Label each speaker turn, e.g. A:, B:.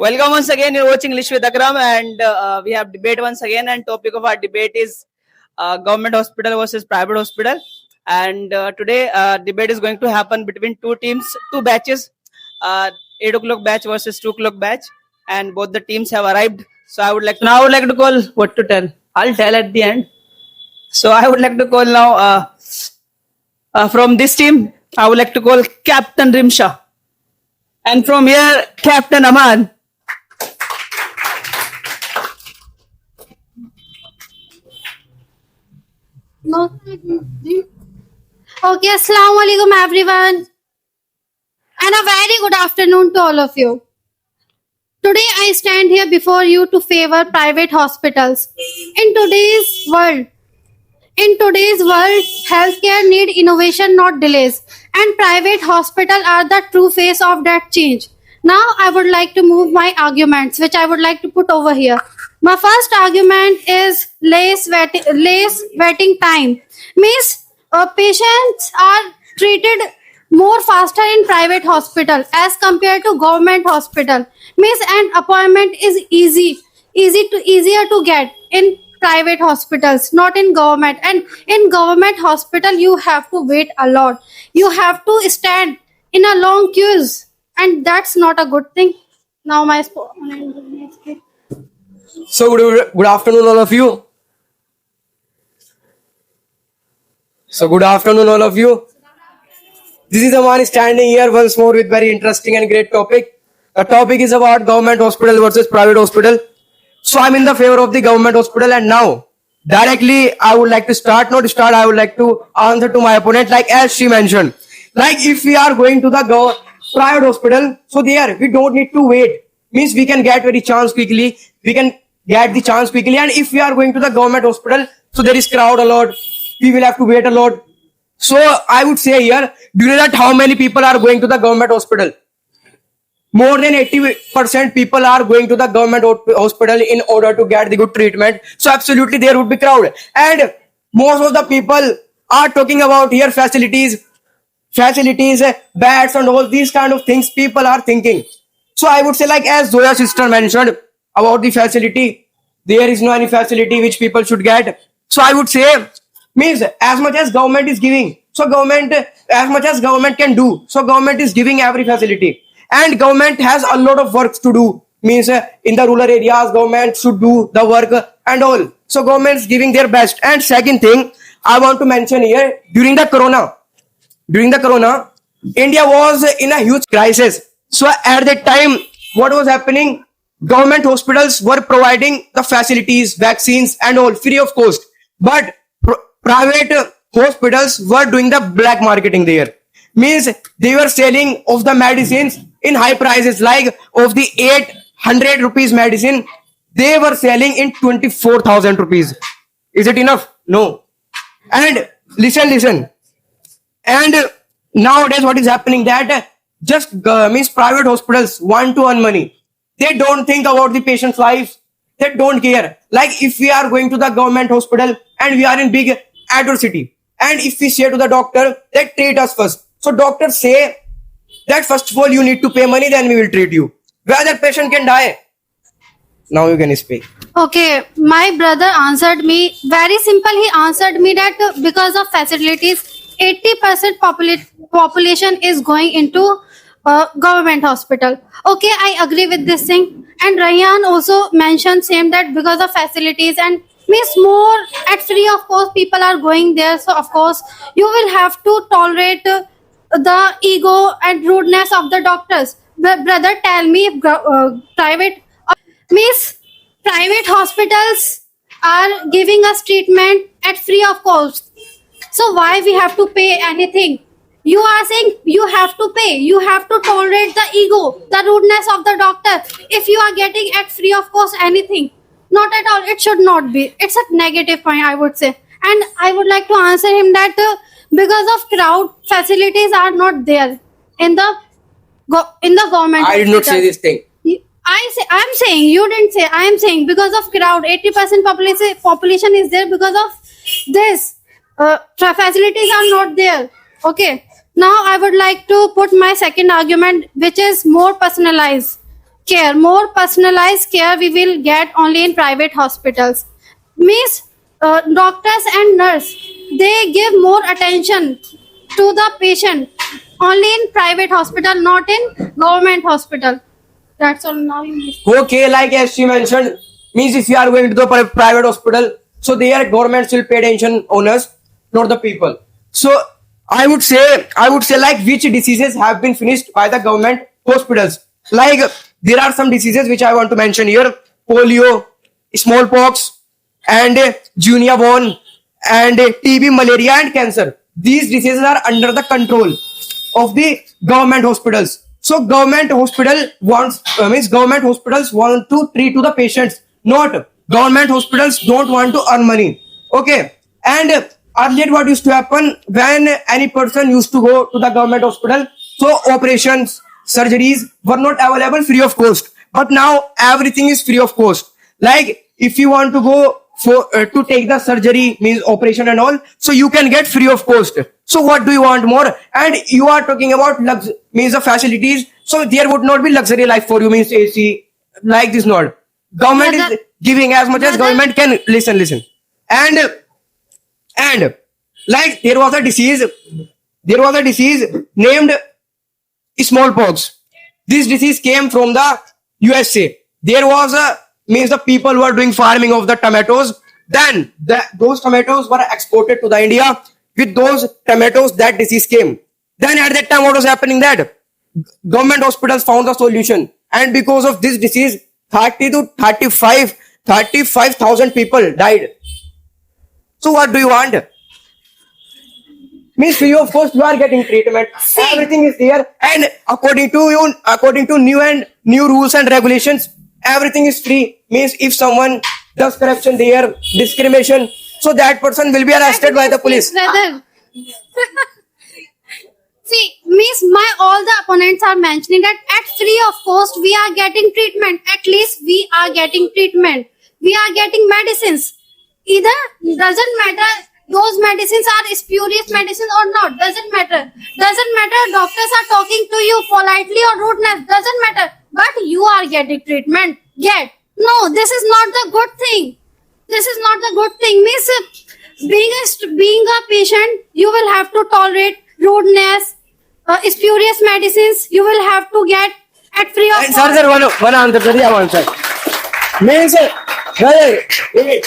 A: Welcome once again. You're watching English with Akram, and we have debate once again. And topic of our debate is government hospital versus private hospital. And today, debate is going to happen between two teams, two batches, 8 o'clock batch versus 2 o'clock batch, and both the teams have arrived. So I would like to call what to tell. I'll tell at the end. So I would like to call now from this team. I would like to call Captain Rimsha, and from here, Captain Aman.
B: No. Okay, Assalamu alaikum everyone, and a very good afternoon to all of you. Today I stand here before you to favor private hospitals. In today's world, healthcare need innovation, not delays, and private hospitals are the true face of that change. Now I would like to move my arguments, which I would like to put over here. My first argument is less waiting time. Means patients are treated more faster in private hospital as compared to government hospital. Means an appointment is easier to get in private hospitals, not in government. And in government hospital, you have to wait a lot. You have to stand in a long queues, and that's not a good thing. Now my
C: So good afternoon, all of you. This is Aman standing here once more with very interesting and great topic. The topic is about government hospital versus private hospital. So I'm in the favor of the government hospital, and now directly I would like to I would like to answer to my opponent, like as she mentioned. Like if we are going to the private hospital, so there we don't need to wait. Means we can get chance quickly. And if we are going to the government hospital, so there is crowd a lot. We will have to wait a lot. So I would say here, do you know that how many people are going to the government hospital? More than 80% people are going to the government hospital in order to get the good treatment. So absolutely there would be crowd. And most of the people are talking about here facilities, beds and all these kind of things people are thinking. So I would say, like as Zoya's sister mentioned about the facility, there is no any facility which people should get. So I would say, means as much as government is giving, as much as government can do, so government is giving every facility. And government has a lot of work to do. Means in the rural areas, government should do the work and all. So government is giving their best. And second thing I want to mention here, during the corona, India was in a huge crisis. So at that time, what was happening? Government hospitals were providing the facilities, vaccines and all free of cost. But private hospitals were doing the black marketing there. Means they were selling of the medicines in high prices, like of the 800 rupees medicine, they were selling in 24,000 rupees. Is it enough? No. And listen. And nowadays what is happening that just means private hospitals want to earn money. They don't think about the patient's life. They don't care. Like if we are going to the government hospital and we are in big adversity, and if we say to the doctor, they treat us first. So doctors say that first of all you need to pay money, then we will treat you. Whether patient can die. Now you can speak.
B: Okay, my brother answered me very simple. He answered me that because of facilities, 80% population is going into government hospital. Okay, I agree with this thing. And Rayhan also mentioned same that because of facilities and means more at free of course people are going there. So of course you will have to tolerate the ego and rudeness of the doctors. Brother, tell me if private means private hospitals are giving us treatment at free of cost. So why we have to pay anything? You are saying you have to pay. You have to tolerate the ego, the rudeness of the doctor. If you are getting at free of cost anything, not at all. It should not be. It's a negative point, I would say. And I would like to answer him that because of crowd, facilities are not there in the government.
C: I did not say this thing.
B: I'm saying you didn't say. I am saying because of crowd, 80% population is there because of this. Facilities are not there. Okay. Now I would like to put my second argument, which is more personalized. care, more personalized care we will get only in private hospitals. Means doctors and nurse, they give more attention to the patient only in private hospital, not in government hospital. That's all. Now you may.
C: Okay, like as she mentioned, means if you are going to the private hospital, so their governments will pay attention on us, not the people. So I would say like which diseases have been finished by the government hospitals. Like there are some diseases which I want to mention here: polio, smallpox, and junior bone, and TB, malaria, and cancer. These diseases are under the control of the government hospitals. So government hospital government hospitals want to treat to the patients, not government hospitals don't want to earn money. Okay, and earlier what used to happen when any person used to go to the government hospital, so operations, surgeries were not available free of cost. But now everything is free of cost. Like if you want to go for to take the surgery, means operation and all, so you can get free of cost. So what do you want more? And you are talking about means the facilities, so there would not be luxury life for you, means AC like this. Not government is giving as much as government can. Listen, and like there was a disease named smallpox. This disease came from the USA. There was a means the people were doing farming of the tomatoes. Then those tomatoes were exported to the India. With those tomatoes, that disease came. Then at that time, what was happening? That government hospitals found the solution, and because of this disease, 35,000 people died. So what do you want? Means free of cost, you are getting treatment. Everything is there, and according to new rules and regulations, everything is free. Means if someone does corruption, there discrimination, so that person will be arrested by the police.
B: Brother. See, means all the opponents are mentioning that at free of cost we are getting treatment. At least we are getting treatment. We are getting medicines. Either doesn't matter those medicines are spurious medicines or not. Doesn't matter. Doctors are talking to you politely or rudeness. Doesn't matter. But you are getting treatment. No, this is not the good thing. Means being a patient, you will have to tolerate rudeness, spurious medicines. You will have to get at free of
C: And
B: cost.
C: sir, one answer. Means, brother, wait.